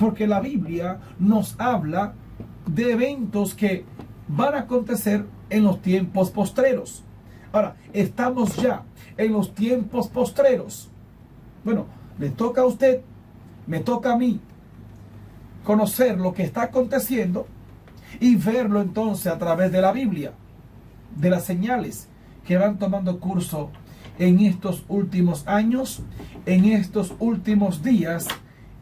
porque la Biblia nos habla de eventos que van a acontecer en los tiempos postreros. Ahora, estamos ya en los tiempos postreros. Bueno, le toca a usted, me toca a mí conocer lo que está aconteciendo y verlo entonces a través de la Biblia, de las señales que van tomando curso en estos últimos años, en estos últimos días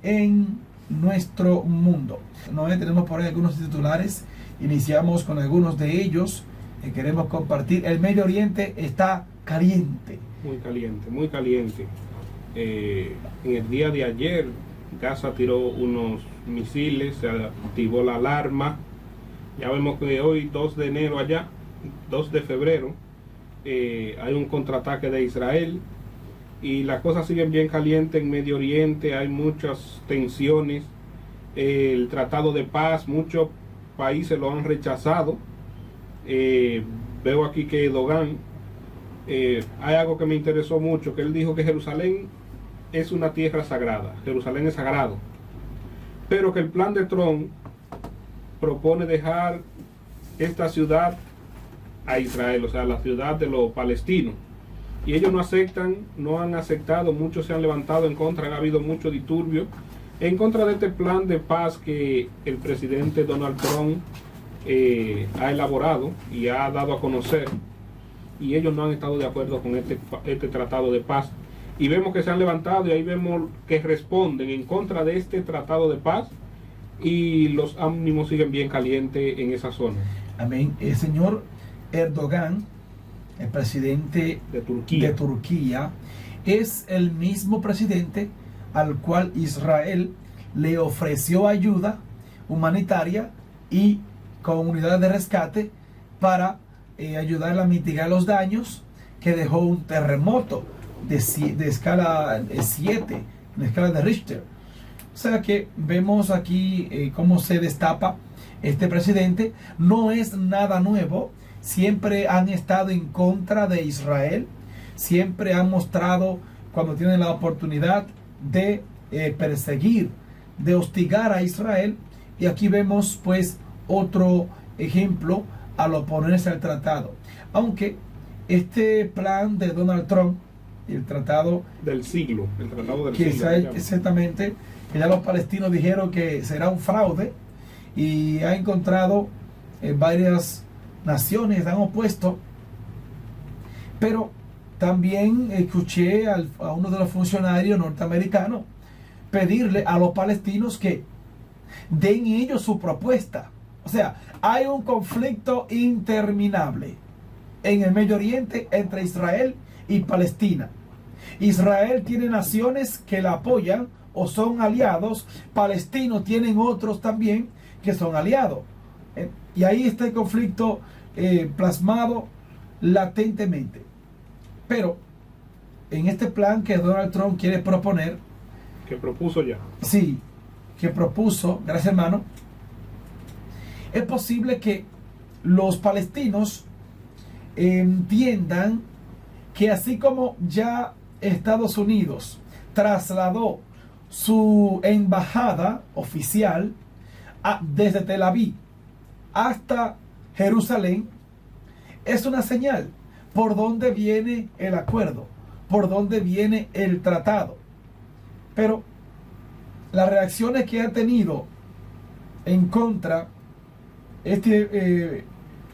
en nuestro mundo. Tenemos por ahí algunos titulares, iniciamos con algunos de ellos que queremos compartir. El Medio Oriente está caliente. Muy caliente, muy caliente. En el día de ayer, Gaza tiró unos misiles, se activó la alarma. Ya vemos que hoy, 2 de enero allá, 2 de febrero, hay un contraataque de Israel y las cosas siguen bien calientes en Medio Oriente. Hay muchas tensiones. El tratado de paz, muchos países lo han rechazado. Veo aquí que Erdogan, hay algo que me interesó mucho, que él dijo que Jerusalén es una tierra sagrada, Jerusalén es sagrado, pero que el plan de Trump propone dejar esta ciudad a Israel, o sea, la ciudad de los palestinos, y ellos no aceptan, no han aceptado, muchos se han levantado en contra, ha habido mucho disturbio en contra de este plan de paz que el presidente Donald Trump ha elaborado y ha dado a conocer, y ellos no han estado de acuerdo con este tratado de paz, y vemos que se han levantado y ahí vemos que responden en contra de este tratado de paz, y los ánimos siguen bien calientes en esa zona. Amén. El señor Erdogan, el presidente de Turquía, es el mismo presidente al cual Israel le ofreció ayuda humanitaria y con unidades de rescate para ayudar a mitigar los daños que dejó un terremoto de escala 7, en escala de Richter. O sea que vemos aquí cómo se destapa este presidente. No es nada nuevo. Siempre han estado en contra de Israel. Siempre han mostrado cuando tienen la oportunidad de perseguir, de hostigar a Israel. Y aquí vemos pues otro ejemplo al oponerse al tratado. Aunque este plan de Donald Trump, el tratado del siglo, exactamente, que ya los palestinos dijeron que será un fraude, y ha encontrado varias naciones han opuesto, pero también escuché a uno de los funcionarios norteamericanos pedirle a los palestinos que den ellos su propuesta. O sea, hay un conflicto interminable en el Medio Oriente entre Israel y Palestina. Israel tiene naciones que la apoyan o son aliados. Palestinos tienen otros también que son aliados. Y ahí está el conflicto plasmado latentemente. Pero en este plan que Donald Trump quiere proponer, que propuso ya. Sí, que propuso, gracias hermano, es posible que los palestinos entiendan que así como ya Estados Unidos trasladó su embajada oficial desde Tel Aviv hasta Jerusalén, es una señal por dónde viene el acuerdo, por dónde viene el tratado. Pero las reacciones que ha tenido en contra este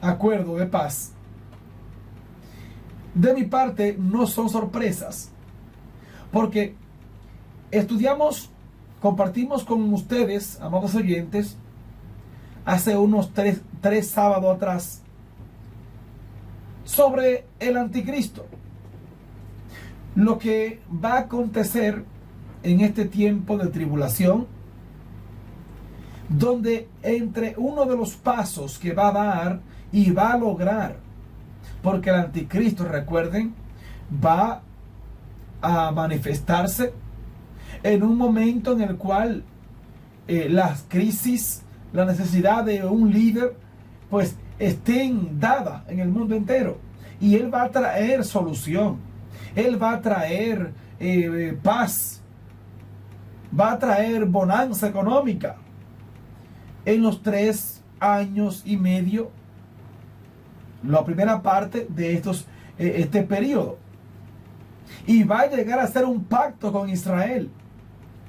acuerdo de paz, de mi parte no son sorpresas, porque compartimos con ustedes, amados oyentes, hace unos tres sábados atrás, sobre el anticristo, lo que va a acontecer en este tiempo de tribulación, donde entre uno de los pasos que va a dar y va a lograr, porque el anticristo, recuerden, va a manifestarse en un momento en el cual las crisis, la necesidad de un líder, pues estén dadas en el mundo entero, y él va a traer solución, él va a traer paz, va a traer bonanza económica en los 3 años y medio, la primera parte de este periodo. Y va a llegar a hacer un pacto con Israel.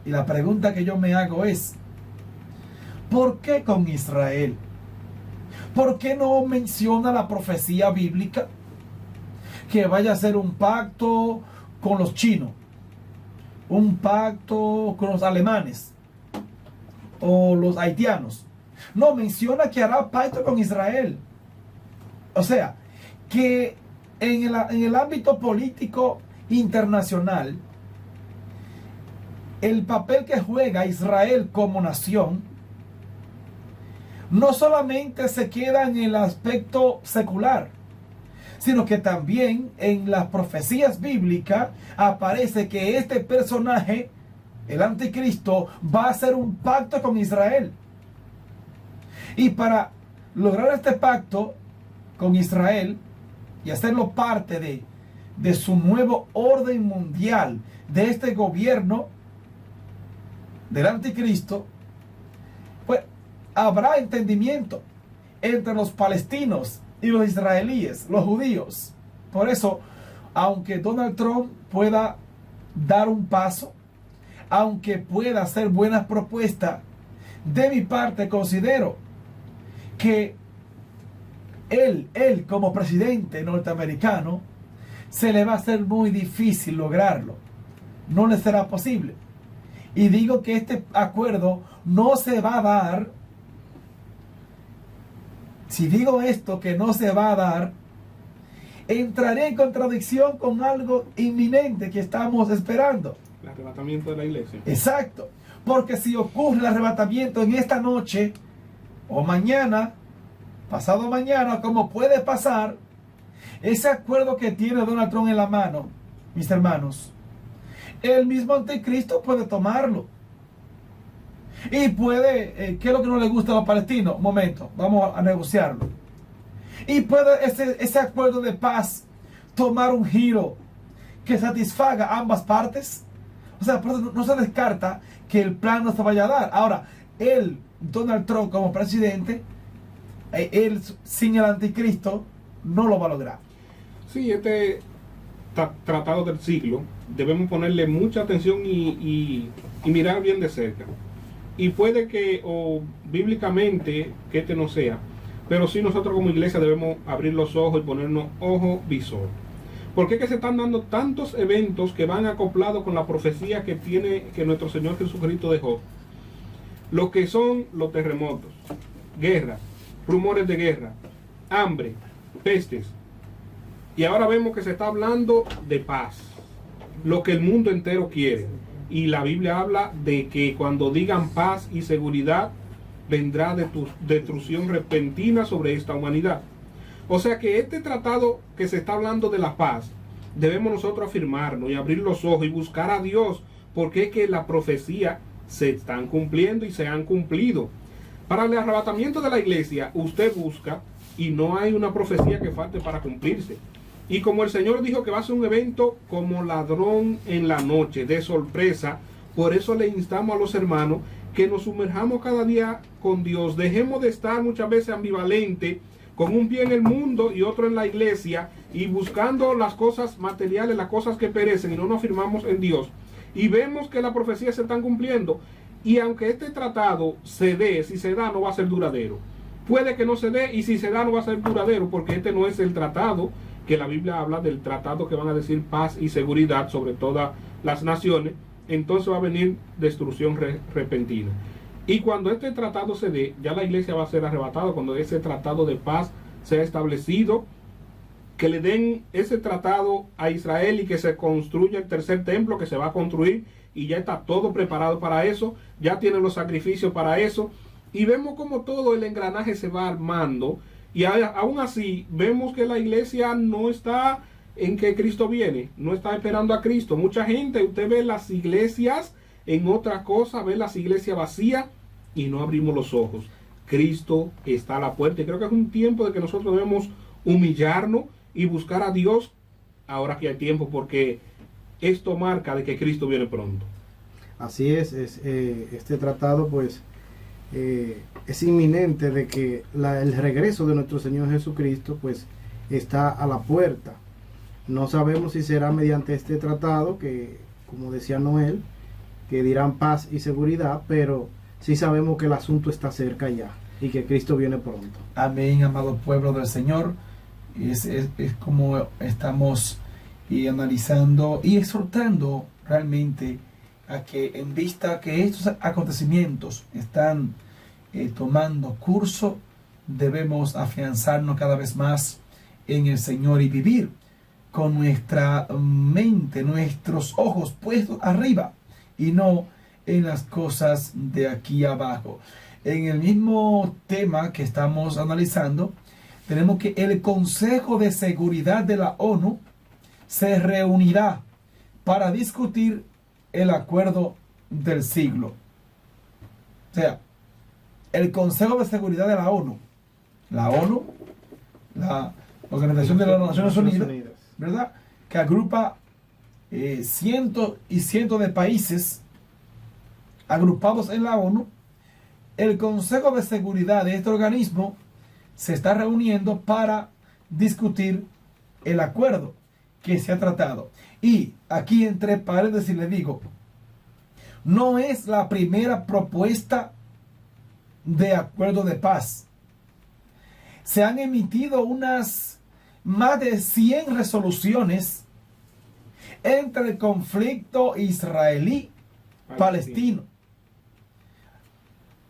Y la pregunta que yo me hago es, ¿por qué con Israel? ¿Por qué no menciona la profecía bíblica que vaya a hacer un pacto con los chinos, un pacto con los alemanes o los haitianos? No, menciona que hará pacto con Israel. O sea, que en el ámbito político internacional, el papel que juega Israel como nación no solamente se queda en el aspecto secular, sino que también en las profecías bíblicas aparece que este personaje, el anticristo, va a hacer un pacto con Israel. Y para lograr este pacto con Israel y hacerlo parte de su nuevo orden mundial, de este gobierno del anticristo, pues habrá entendimiento entre los palestinos y los israelíes, los judíos. Por eso, aunque Donald Trump pueda dar un paso, aunque pueda hacer buenas propuestas, de mi parte considero que él como presidente norteamericano, se le va a hacer muy difícil lograrlo. No le será posible. Y digo que este acuerdo no se va a dar. Si digo esto que no se va a dar, entraré en contradicción con algo inminente que estamos esperando. El arrebatamiento de la iglesia. Exacto. Porque si ocurre el arrebatamiento en esta noche, o mañana, pasado mañana, como puede pasar, ese acuerdo que tiene Donald Trump en la mano, mis hermanos, el mismo anticristo puede tomarlo. Y puede, ¿qué es lo que no le gusta a los palestinos? Momento, vamos a negociarlo. Y puede ese acuerdo de paz tomar un giro que satisfaga a ambas partes. O sea, por eso no se descarta que el plan no se vaya a dar. Ahora, Donald Trump como presidente, él sin el anticristo no lo va a lograr. Sí, este tratado del siglo debemos ponerle mucha atención y mirar bien de cerca. Y puede que, o bíblicamente, que este no sea, pero sí nosotros como iglesia debemos abrir los ojos y ponernos ojo visor. Porque es que se están dando tantos eventos que van acoplados con la profecía que nuestro Señor Jesucristo dejó. Lo que son los terremotos, guerras, rumores de guerra, hambre, pestes. Y ahora vemos que se está hablando de paz, lo que el mundo entero quiere. Y la Biblia habla de que cuando digan paz y seguridad, vendrá destrucción repentina sobre esta humanidad. O sea que este tratado que se está hablando de la paz, debemos nosotros afirmarnos y abrir los ojos y buscar a Dios, porque es que la profecía se están cumpliendo y se han cumplido. Para el arrebatamiento de la iglesia, usted busca y no hay una profecía que falte para cumplirse. Y como el Señor dijo que va a ser un evento como ladrón en la noche, de sorpresa, por eso le instamos a los hermanos que nos sumerjamos cada día con Dios. Dejemos de estar muchas veces ambivalente, con un pie en el mundo y otro en la iglesia, y buscando las cosas materiales, las cosas que perecen, y no nos afirmamos en Dios. Y vemos que las profecías se están cumpliendo. Y aunque este tratado se dé, si se da, no va a ser duradero. Puede que no se dé, y si se da, no va a ser duradero, porque este no es el tratado que la Biblia habla del tratado que van a decir paz y seguridad sobre todas las naciones. Entonces va a venir destrucción repentina. Y cuando este tratado se dé, ya la iglesia va a ser arrebatada. Cuando ese tratado de paz sea establecido, que le den ese tratado a Israel y que se construya el tercer templo que se va a construir, y ya está todo preparado para eso, ya tienen los sacrificios para eso, y vemos como todo el engranaje se va armando. Y aún así vemos que la iglesia no está en que Cristo viene, no está esperando a Cristo. Mucha gente, usted ve las iglesias en otra cosa, ve las iglesias vacías y no abrimos los ojos. Cristo está a la puerta, y creo que es un tiempo de que nosotros debemos humillarnos y buscar a Dios ahora que hay tiempo, porque esto marca de que Cristo viene pronto. Así es, este tratado pues es inminente de que el regreso de nuestro Señor Jesucristo pues está a la puerta. No sabemos si será mediante este tratado que, como decía Noel, que dirán paz y seguridad, pero sí sabemos que el asunto está cerca ya y que Cristo viene pronto. Amén, amado pueblo del Señor. Es como estamos analizando y exhortando realmente a que, en vista que estos acontecimientos están tomando curso, debemos afianzarnos cada vez más en el Señor y vivir con nuestra mente, nuestros ojos puestos arriba y no en las cosas de aquí abajo. En el mismo tema que estamos analizando, tenemos que el Consejo de Seguridad de la ONU se reunirá para discutir el acuerdo del siglo. O sea, el Consejo de Seguridad de la ONU, la Organización de las Naciones Unidas, ¿verdad? Que agrupa cientos y cientos de países agrupados en la ONU. El Consejo de Seguridad de este organismo se está reuniendo para discutir el acuerdo que se ha tratado. Y aquí entre paréntesis le digo, no es la primera propuesta de acuerdo de paz. Se han emitido más de 100 resoluciones entre el conflicto israelí-palestino.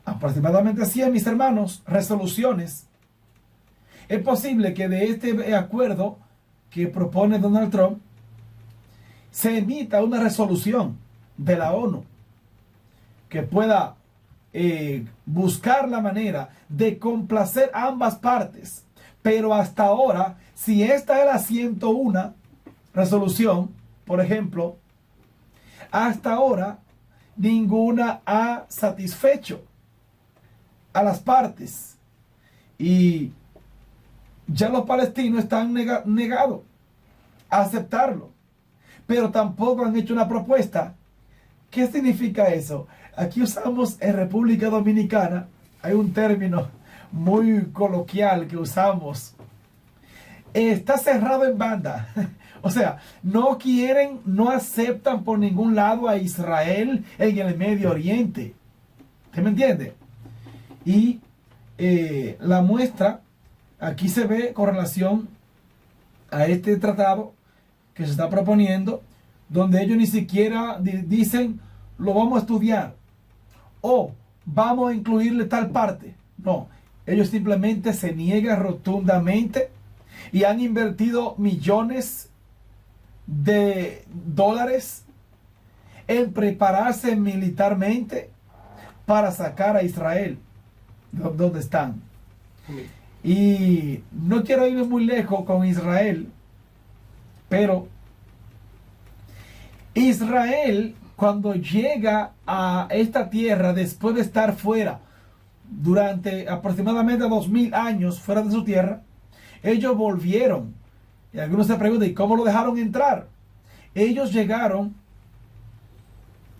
Aproximadamente 100, mis hermanos, resoluciones. Es posible que de este acuerdo que propone Donald Trump se emita una resolución de la ONU que pueda buscar la manera de complacer a ambas partes. Pero hasta ahora, si esta es la 101 resolución, por ejemplo, hasta ahora ninguna ha satisfecho a las partes. Y ya los palestinos están negados a aceptarlo. Pero tampoco han hecho una propuesta. ¿Qué significa eso? Aquí usamos en República Dominicana, hay un término muy coloquial que usamos. Está cerrado en banda. O sea, no quieren, no aceptan por ningún lado a Israel en el Medio Oriente. ¿Usted me entiende? Y la muestra aquí se ve con relación a este tratado que se está proponiendo, donde ellos ni siquiera dicen lo vamos a estudiar o vamos a incluirle tal parte. No, ellos simplemente se niegan rotundamente y han invertido millones de dólares en prepararse militarmente para sacar a Israel donde están. Y no quiero irme muy lejos con Israel, pero Israel, cuando llega a esta tierra después de estar fuera durante aproximadamente 2000 años fuera de su tierra, ellos volvieron. Y algunos se preguntan, ¿y cómo lo dejaron entrar? Ellos llegaron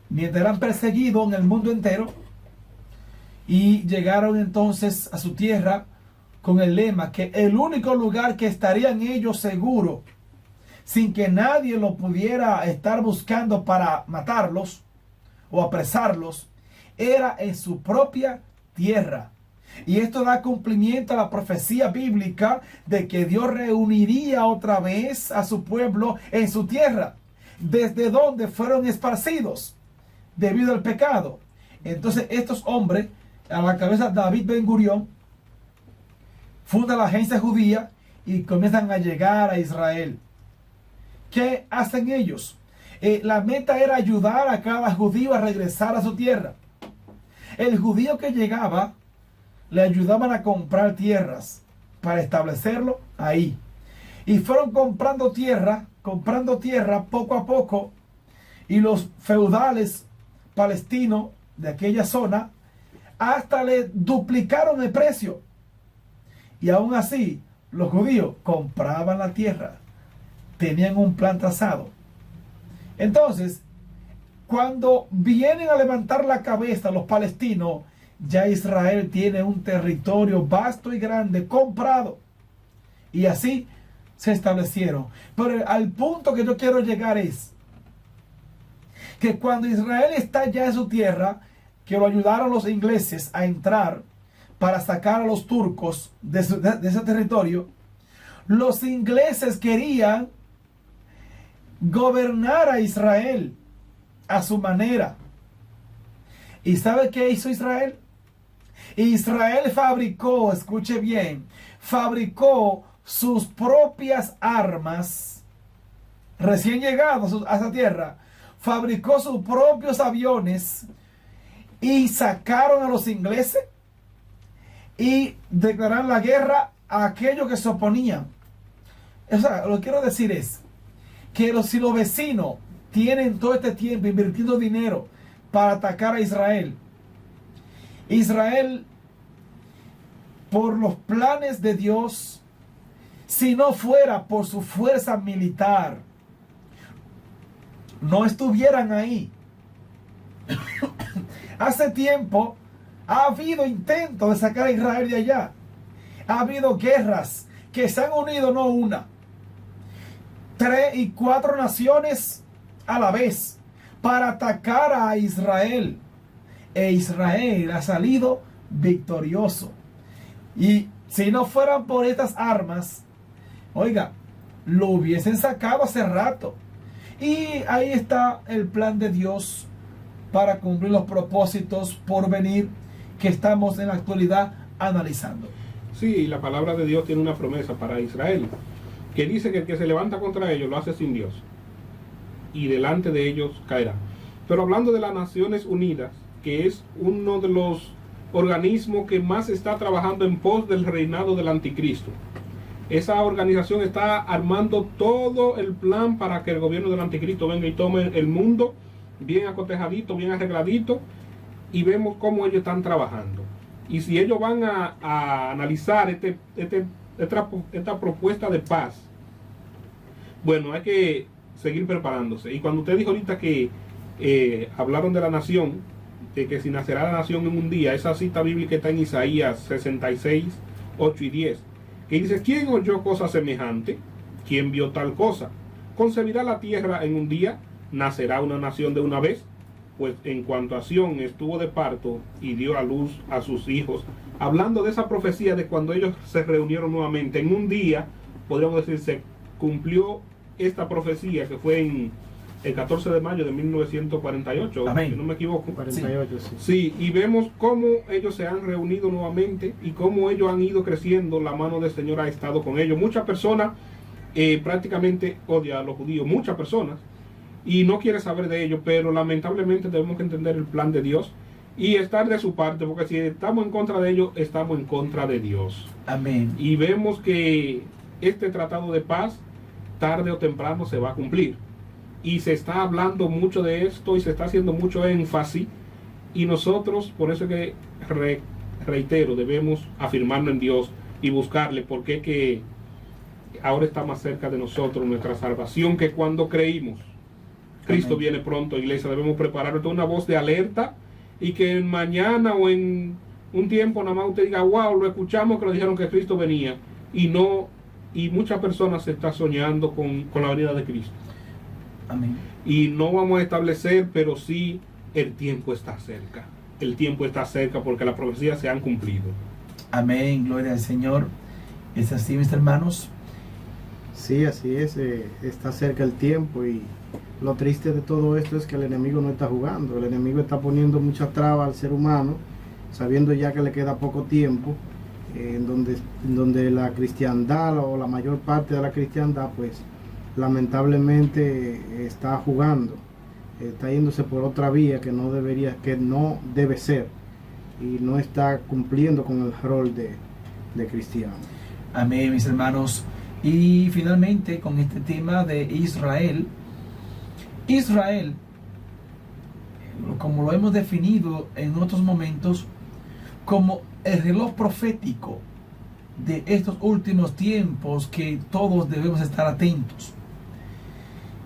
mientras eran perseguidos en el mundo entero y llegaron entonces a su tierra con el lema que el único lugar que estarían ellos seguros sin que nadie lo pudiera estar buscando para matarlos o apresarlos, era en su propia tierra. Y esto da cumplimiento a la profecía bíblica de que Dios reuniría otra vez a su pueblo en su tierra, desde donde fueron esparcidos debido al pecado. Entonces estos hombres, a la cabeza David Ben Gurión, funda la agencia judía y comienzan a llegar a Israel. ¿Qué hacen ellos? La meta era ayudar a cada judío a regresar a su tierra. El judío que llegaba, le ayudaban a comprar tierras para establecerlo ahí. Y fueron comprando tierra poco a poco. Y los feudales palestinos de aquella zona hasta le duplicaron el precio. Y aún así, los judíos compraban la tierra. Tenían un plan trazado. Entonces, cuando vienen a levantar la cabeza los palestinos, ya Israel tiene un territorio vasto y grande comprado. Y así se establecieron. Pero al punto que yo quiero llegar es que cuando Israel está ya en su tierra, que lo ayudaron los ingleses a entrar para sacar a los turcos de ese territorio, los ingleses querían gobernar a Israel a su manera. ¿Y sabe qué hizo Israel? Israel fabricó, escuche bien, fabricó sus propias armas, recién llegados a esa tierra, fabricó sus propios aviones y sacaron a los ingleses y declararon la guerra a aquellos que se oponían. O sea, lo que quiero decir es que si los vecinos tienen todo este tiempo invirtiendo dinero para atacar a Israel, Israel, por los planes de Dios, si no fuera por su fuerza militar, no estuvieran ahí. Hace tiempo ha habido intentos de sacar a Israel de allá. Ha habido guerras que se han unido, no una, 3 y 4 naciones a la vez para atacar a Israel. E Israel ha salido victorioso. Y si no fueran por estas armas, oiga, lo hubiesen sacado hace rato. Y ahí está el plan de Dios para cumplir los propósitos por venir que estamos en la actualidad analizando. Sí, la palabra de Dios tiene una promesa para Israel, que dice que el que se levanta contra ellos lo hace sin Dios, y delante de ellos caerá. Pero hablando de las Naciones Unidas, que es uno de los organismos que más está trabajando en pos del reinado del anticristo. Esa organización está armando todo el plan para que el gobierno del anticristo venga y tome el mundo bien acotejadito, bien arregladito, y vemos cómo ellos están trabajando. Y si ellos van a analizar esta propuesta de paz, bueno, hay que seguir preparándose. Y cuando usted dijo ahorita que hablaron de la nación, de que si nacerá la nación en un día, esa cita bíblica está en Isaías 66, 8 y 10, que dice: ¿quién oyó cosa semejante? ¿Quién vio tal cosa? ¿Concebirá la tierra en un día? ¿Nacerá una nación de una vez? Pues en cuanto a Sión estuvo de parto y dio a luz a sus hijos. Hablando de esa profecía de cuando ellos se reunieron nuevamente, en un día, podríamos decir, se cumplió esta profecía que fue en el 14 de mayo de 1948, Amén. si no me equivoco. 48, sí. Sí, y vemos cómo ellos se han reunido nuevamente y cómo ellos han ido creciendo. La mano del Señor ha estado con ellos. Muchas personas prácticamente odian a los judíos, muchas personas, y no quieren saber de ellos, pero lamentablemente debemos que entender el plan de Dios y estar de su parte, porque si estamos en contra de ellos, estamos en contra de Dios. Amén. Y vemos que este tratado de paz, tarde o temprano, se va a cumplir. Y se está hablando mucho de esto y se está haciendo mucho énfasis. Y nosotros, por eso es que reitero, debemos afirmarnos en Dios y buscarle, porque es que ahora está más cerca de nosotros nuestra salvación que cuando creímos. Cristo Amén. viene pronto, iglesia. Debemos preparar una voz de alerta y que mañana o en un tiempo nada más usted diga: wow, lo escuchamos que nos dijeron que Cristo venía. Y muchas personas se están soñando con la venida de Cristo. Amén. Y no vamos a establecer, pero sí el tiempo está cerca. El tiempo está cerca porque las profecías se han cumplido. Amén, gloria al Señor. ¿Es así, mis hermanos? Sí, así es, está cerca el tiempo, y lo triste de todo esto es que el enemigo no está jugando. El enemigo está poniendo muchas trabas al ser humano, sabiendo ya que le queda poco tiempo, en donde la cristiandad, o la mayor parte de la cristiandad, pues lamentablemente está jugando, está yéndose por otra vía que no debe ser, y no está cumpliendo con el rol de cristiano. Amén, mis hermanos. Y finalmente, con este tema de Israel, como lo hemos definido en otros momentos, como el reloj profético de estos últimos tiempos que todos debemos estar atentos.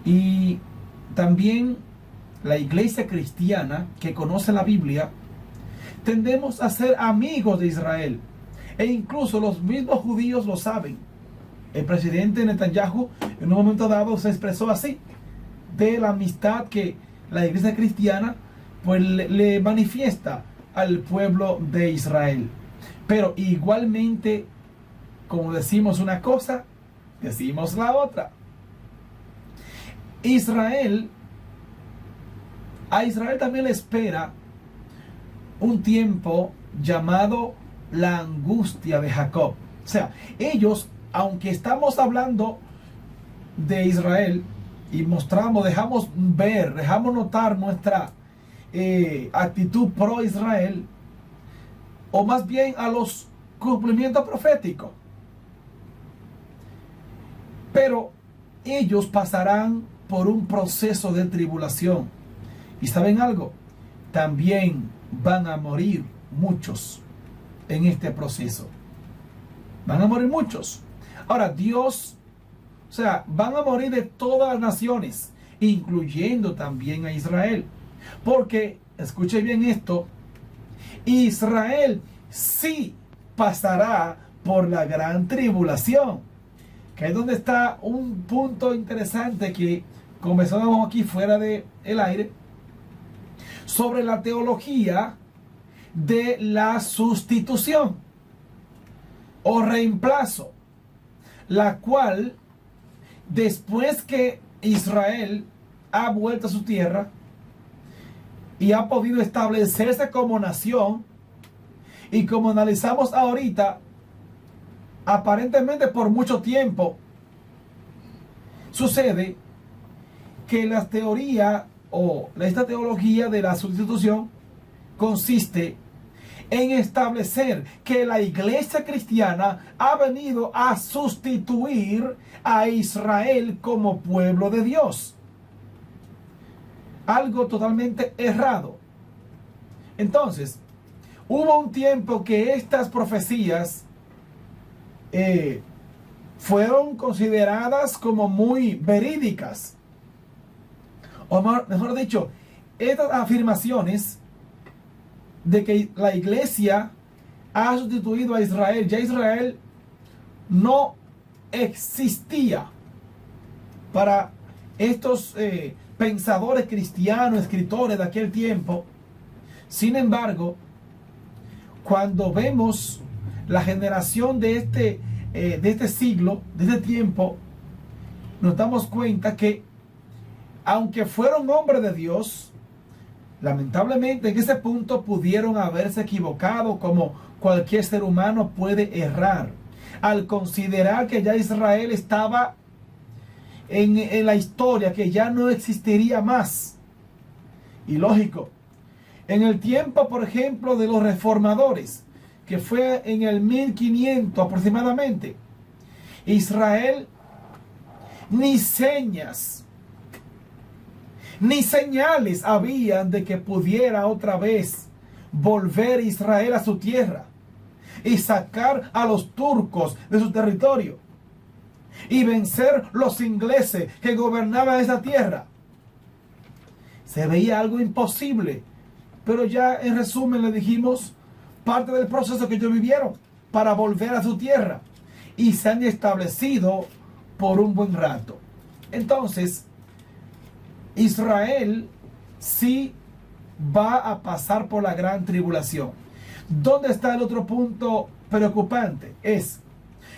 Y también la iglesia cristiana que conoce la Biblia, tendemos a ser amigos de Israel. E incluso los mismos judíos lo saben. El presidente Netanyahu en un momento dado se expresó así, de la amistad que la iglesia cristiana pues le manifiesta al pueblo de Israel. Pero igualmente, como decimos una cosa, decimos la otra. A Israel también le espera un tiempo llamado la angustia de Jacob. O sea, ellos, aunque estamos hablando de Israel y dejamos notar nuestra actitud pro Israel, o más bien a los cumplimientos proféticos, pero ellos pasarán por un proceso de tribulación. ¿Y saben algo? También van a morir muchos en este proceso. Van a morir muchos. Ahora, Dios, o sea, van a morir de todas las naciones, incluyendo también a Israel. Porque, escuche bien esto, Israel sí pasará por la gran tribulación. Que es donde está un punto interesante que conversábamos aquí fuera del aire, sobre la teología de la sustitución o reemplazo, la cual después que Israel ha vuelto a su tierra y ha podido establecerse como nación, y como analizamos ahorita, aparentemente por mucho tiempo, sucede que la teoría o esta teología de la sustitución consiste en establecer que la iglesia cristiana ha venido a sustituir a Israel como pueblo de Dios. Algo totalmente errado. Entonces, hubo un tiempo que estas profecías fueron consideradas como muy verídicas. O mejor dicho, estas afirmaciones de que la iglesia ha sustituido a Israel, ya Israel no existía para estos pensadores cristianos, escritores de aquel tiempo. Sin embargo, cuando vemos la generación de este siglo, de este tiempo, nos damos cuenta que aunque fueron hombres de Dios, lamentablemente en ese punto pudieron haberse equivocado, como cualquier ser humano puede errar, al considerar que ya Israel estaba en la historia, que ya no existiría más. Y lógico, en el tiempo, por ejemplo, de los reformadores, que fue en el 1500 aproximadamente, Israel ni señas ni señales habían de que pudiera otra vez volver Israel a su tierra y sacar a los turcos de su territorio y vencer los ingleses que gobernaban esa tierra. Se veía algo imposible, pero ya en resumen le dijimos parte del proceso que ellos vivieron para volver a su tierra, y se han establecido por un buen rato. Entonces, Israel sí va a pasar por la gran tribulación. ¿Dónde está el otro punto preocupante? Es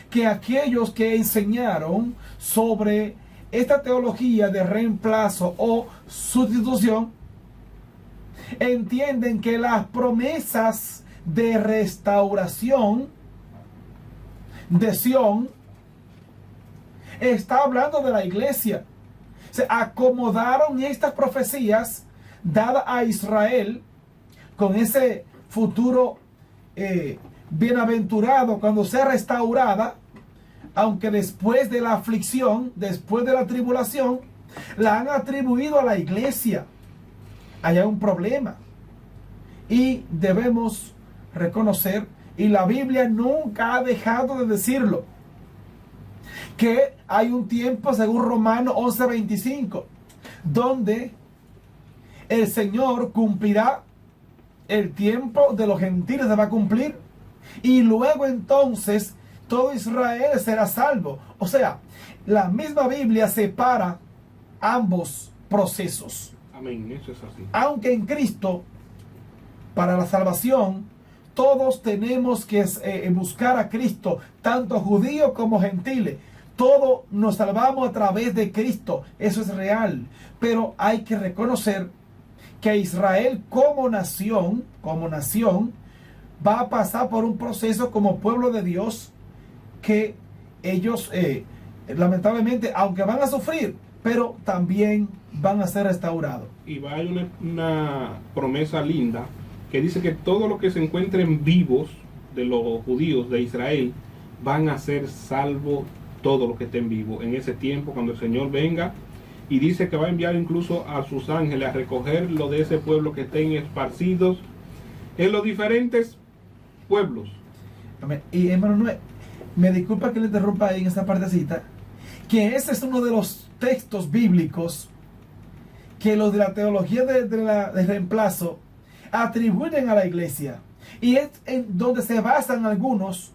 que aquellos que enseñaron sobre esta teología de reemplazo o sustitución entienden que las promesas de restauración de Sión está hablando de la iglesia. Se acomodaron estas profecías dadas a Israel con ese futuro bienaventurado cuando sea restaurada, aunque después de la aflicción, después de la tribulación, la han atribuido a la iglesia. Hay un problema y debemos reconocer, y la Biblia nunca ha dejado de decirlo, que hay un tiempo, según Romanos 11:25, donde el Señor cumplirá el tiempo de los gentiles, se va a cumplir, y luego entonces todo Israel será salvo. O sea, la misma Biblia separa ambos procesos. Amén, eso es así. Aunque en Cristo, para la salvación, todos tenemos que buscar a Cristo, tanto judíos como gentiles. Todos nos salvamos a través de Cristo, eso es real. Pero hay que reconocer que Israel como nación, va a pasar por un proceso como pueblo de Dios, que ellos lamentablemente, aunque van a sufrir, pero también van a ser restaurados. Y va a haber una promesa linda que dice que todos los que se encuentren vivos de los judíos de Israel van a ser salvos, todos los que estén vivos en ese tiempo cuando el Señor venga, y dice que va a enviar incluso a sus ángeles a recoger lo de ese pueblo que estén esparcidos en los diferentes pueblos. Amén. Y hermano Noé, me disculpa que le interrumpa ahí en esta partecita, que ese es uno de los textos bíblicos que los de la teología de reemplazo atribuyen a la iglesia, y es en donde se basan algunos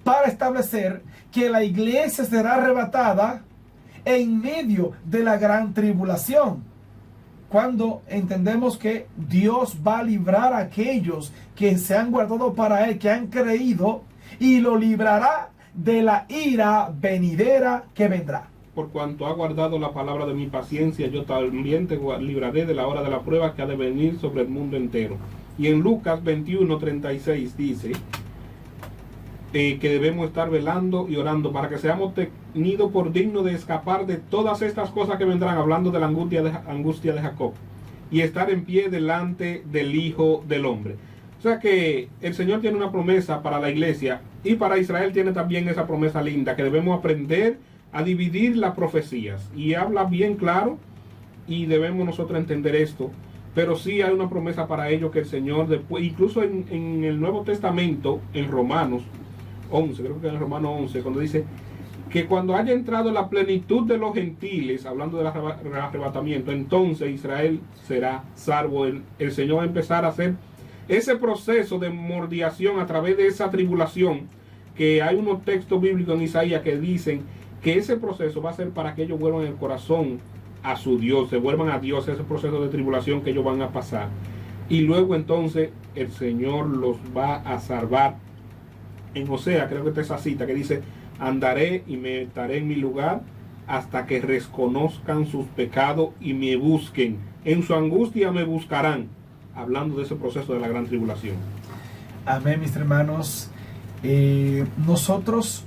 para establecer que la iglesia será arrebatada en medio de la gran tribulación, cuando entendemos que Dios va a librar a aquellos que se han guardado para Él, que han creído, y lo librará de la ira venidera que vendrá. Por cuanto ha guardado la palabra de mi paciencia, yo también te libraré de la hora de la prueba que ha de venir sobre el mundo entero. Y en Lucas 21:36 dice que debemos estar velando y orando para que seamos tenidos por dignos de escapar de todas estas cosas que vendrán, hablando de la angustia de Jacob, y estar en pie delante del Hijo del Hombre. O sea que el Señor tiene una promesa para la iglesia, y para Israel tiene también esa promesa linda, que debemos aprender a dividir las profecías, y habla bien claro, y debemos nosotros entender esto. Pero sí hay una promesa para ellos que el Señor, después, incluso en el Nuevo Testamento, en Romanos 11, creo que en Romanos 11, cuando dice que cuando haya entrado la plenitud de los gentiles, hablando del arrebatamiento, entonces Israel será salvo. El Señor va a empezar a hacer ese proceso de mordiación a través de esa tribulación, que hay unos textos bíblicos en Isaías que dicen que ese proceso va a ser para que ellos vuelvan el corazón a su Dios, se vuelvan a Dios, ese proceso de tribulación que ellos van a pasar. Y luego entonces el Señor los va a salvar. En Osea, creo que está esa cita que dice: andaré y me estaré en mi lugar hasta que reconozcan sus pecados y me busquen. En su angustia me buscarán. Hablando de ese proceso de la gran tribulación. Amén, mis hermanos. Nosotros